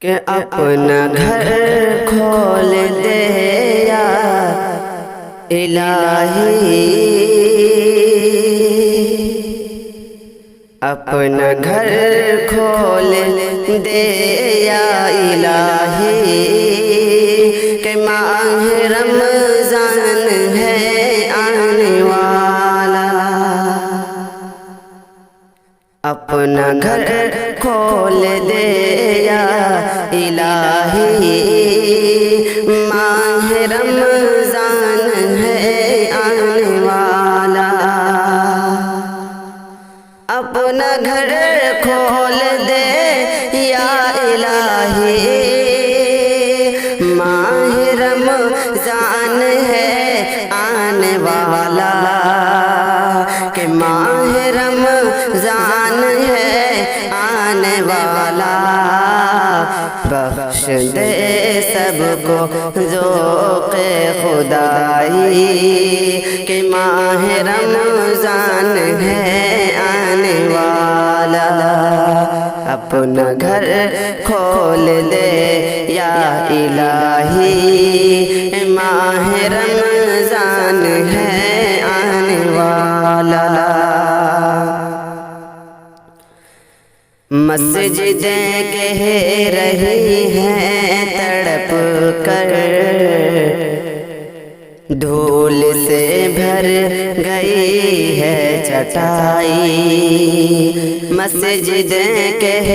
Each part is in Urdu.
کہ اپنا گھر کھول دے یا الہی، اپنا گھر کھول دے یا الہی، کہ ماہ رمضان ہے آنے والا، اپنا گھر کھول دے یا الہی، ماہ رمضان ہے آنے والا، اپنا گھر کھول دے یا الہی، ماہ رمضان ہے آنے والا، کہ ماہ رمضان ہے آنے والا، بخش دے سب کو ذوق خدائی، کہ ماہ رمضان ہے آنے والا، اپنا گھر کھول دے یا الہی، ماہ رمضان ہے آنے والا، مسجدیں کہہ رہی ہیں تڑپ کر، دھول سے بھر گئی ہے چٹائی، مسجدیں کہہ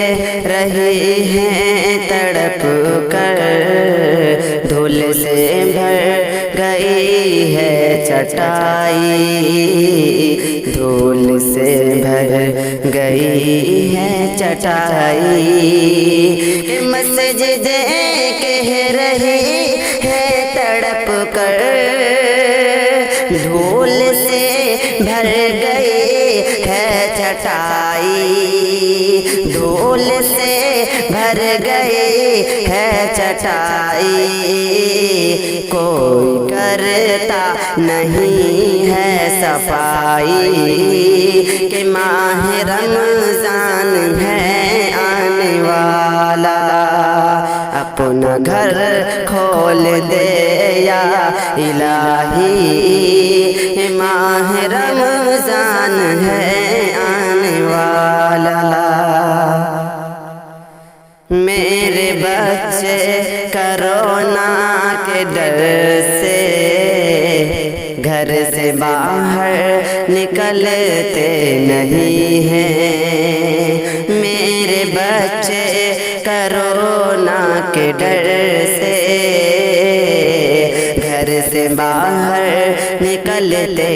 رہی ہیں تڑپ کر، دھول سے بھر گئی ہے چٹائی، دھول سے بھر گئی ہے چٹائی، مسجدیں کہہ رہی ہے تڑپ کر، دھول سے بھر گئی ہے چٹائی، دھول سے بھر گئی ہے چٹائی، کوئی کرتا نہیں ہے صفائی، کہ ماہ رمضان ہے آنے والا، اپنا گھر کھول دے یا الہی، ماہ رمضان ہے آنے والا، میرے بچے کرونا کے ڈر سے گھر سے باہر نکلتے نہیں ہیں، میرے بچے کرونا کے ڈر سے گھر سے باہر نکلتے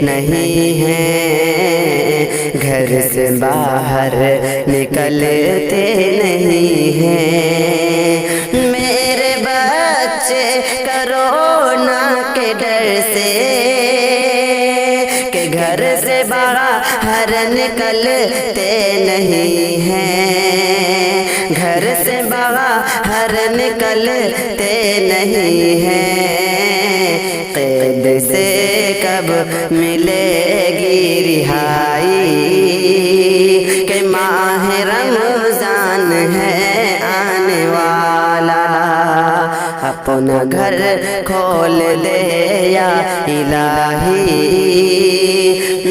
نہیں ہیں، گھر سے باہر نکلتے نہیں ہیں، میرے بچے کرونا کے ڈر سے کہ گھر سے باہر نکلتے نہیں ہیں، گھر سے باہر نکلتے نہیں ہیں، قید سے کب ملے گی رہائی، کہ ماہ رمضان ہے آنے والا، اپنا گھر کھول دے یا الہی،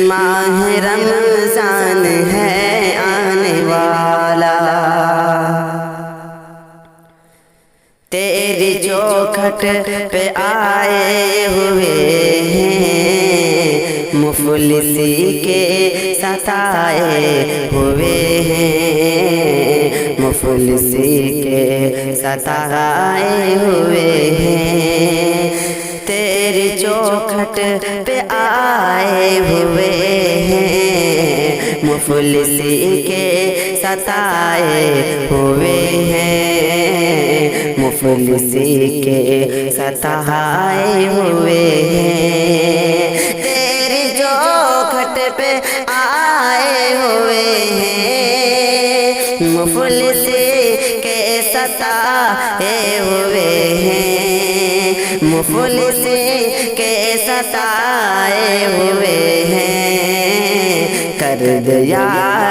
ماہ رمضان ہے آنے والا، تیری چوکھٹ پہ آئے ہوئے ہیں، مفلسی کے ستائے ہوئے ہیں، مفلسی کے ستائے ہوئے ہیں، تیری چوکھٹ پہ آئے ہوئے ہیں، مفلسی کے ستائے ہوئے ہیں، مفلسی کے ستائے ہوئے ہیں، تیری چوکھٹ پہ آئے ہوئے ہیں، مفلسی کے ستائے ہوئے ہیں، مفلسی کے ستائے ہوئے ہیں، کر دے یا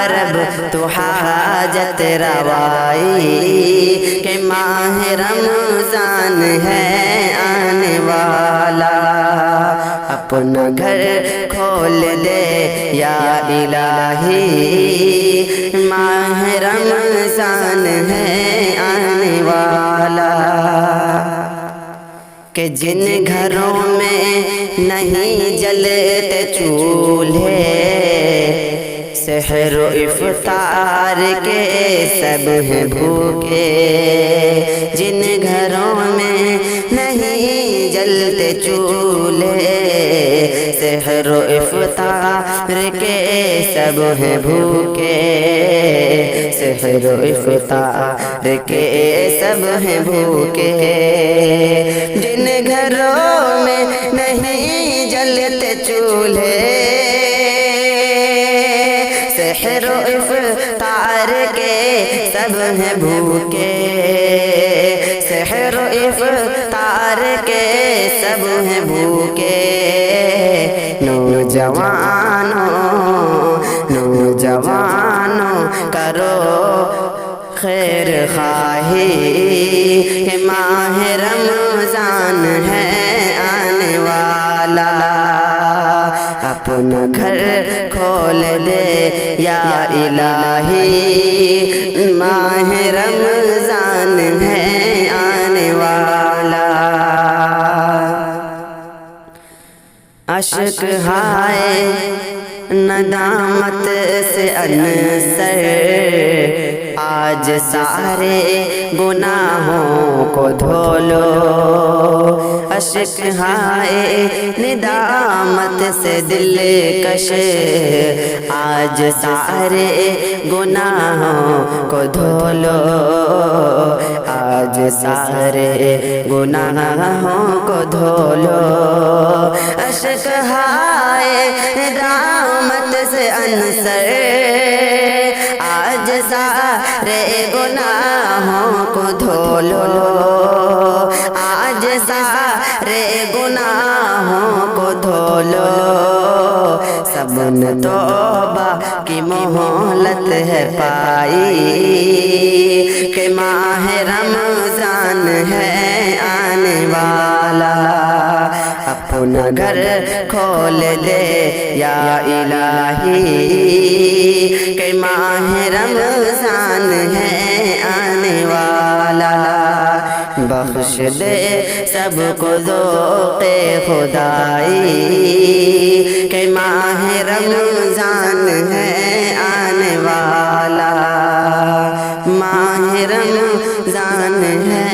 رب تو حاجت روائی کہ ماہ رمضان ہے آنے والا اپنا گھر کھول دے یا الہی ماہ رمضان ہے آنے والا کہ جن گھروں میں نہیں جلتے چولہے سحر و افطار کے سب ہیں بھوکے جن گھروں میں نہیں جلتے چولہے سحر و افطار کے سب ہیں بھوکے سحر و افطار کے سب ہیں بھوکے جن گھروں میں نہیں جلتے چولہے سحر و افطار کے سب ہیں بھوکے سحر و افطار کے سب ہیں بھوکے نوجوانوں کرو خیر خواہی کہ ماہ رمضان ہے آنے والا اپنا گھر کھول دے یا الہی ماہ رمضان ہے آنے والا اشک ہائے ندامت سے انصر آج سارے گناہوں کو دھو لو اشک ہائے ندامت سے دل کش آج سارے گناہوں کو دھو لو آج سارے گناہوں کو دھو لو اشک ہائے ندامت سے انصر آج سارے گناہوں کو دھو لو آج سارے گناہوں کو دھو لو سب نے توبہ کی مہلت ہے پائی کہ ماہ رمضان ہے آنے والا اپنا گھر کھول دے یا الہی کہ ماہ رمضان ہے آنے والا بخش دے سب کو ذوق خدائی کہ ماہ رمضان ہے آنے والا ماہ رمضان ہے